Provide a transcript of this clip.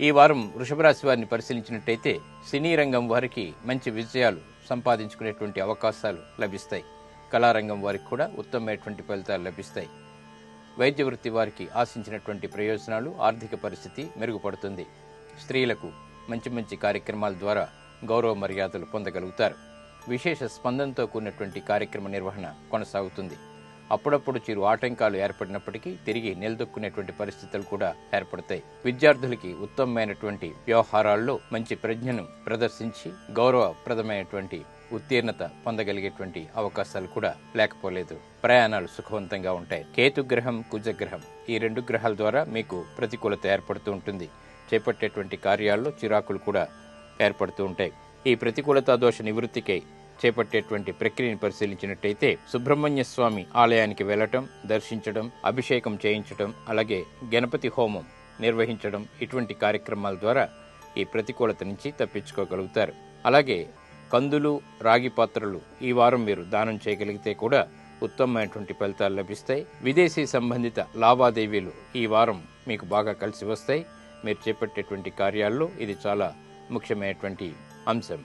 ఈ వారం వృషభ రాశి వారిని పరిశీలించినట్టయితే సినీ రంగం వారికి మంచి విజయాలు సంపాదించుకునేటువంటి అవకాశాలు లభిస్తాయి. కళారంగం వారికి కూడా ఉత్తమమైనటువంటి ఫలితాలు లభిస్తాయి. వైద్య వృత్తి వారికి ఆశించినటువంటి ప్రయోజనాలు, ఆర్థిక పరిస్థితి మెరుగుపడుతుంది. స్త్రీలకు మంచి మంచి కార్యక్రమాల ద్వారా గౌరవ మర్యాదలు పొందగలుగుతారు. విశేష స్పందనతో కూడినటువంటి కార్యక్రమ నిర్వహణ కొనసాగుతుంది. అప్పుడప్పుడు చిరు ఆటంకాలు ఏర్పడినప్పటికీ తిరిగి నిలదొక్కునేటువంటి పరిస్థితులు కూడా ఏర్పడతాయి. విద్యార్థులకి ఉత్తమమైనటువంటి వ్యవహారాల్లో మంచి ప్రజ్ఞను ప్రదర్శించి గౌరవప్రదమైనటువంటి ఉత్తీర్ణత పొందగలిగేటువంటి అవకాశాలు కూడా లేకపోలేదు. ప్రయాణాలు సుఖవంతంగా ఉంటాయి. కేతుగ్రహం, కుజగ్రహం ఈ 2 గ్రహాల ద్వారా మీకు ప్రతికూలత ఏర్పడుతూ ఉంటుంది. చేపట్టేటువంటి కార్యాల్లో చిరాకులు కూడా ఏర్పడుతూ ఉంటాయి. ఈ ప్రతికూలతా దోష నివృత్తికై చేపట్టేటువంటి ప్రక్రియను పరిశీలించినట్టయితే సుబ్రహ్మణ్య స్వామి ఆలయానికి వెళ్లటం, దర్శించడం, అభిషేకం చేయించడం, అలాగే గణపతి హోమం నిర్వహించడం ఇటువంటి కార్యక్రమాల ద్వారా ఈ ప్రతికూలత నుంచి తప్పించుకోగలుగుతారు. అలాగే కందులు, రాగి పాత్రలు ఈ వారం మీరు దానం చేయగలిగితే కూడా ఉత్తమమైనటువంటి ఫలితాలు లభిస్తాయి. విదేశీ సంబంధిత లావాదేవీలు ఈ వారం మీకు బాగా కలిసి వస్తాయి. మీరు చేపట్టేటువంటి కార్యాల్లో ఇది చాలా ముఖ్యమైనటువంటి అంశం.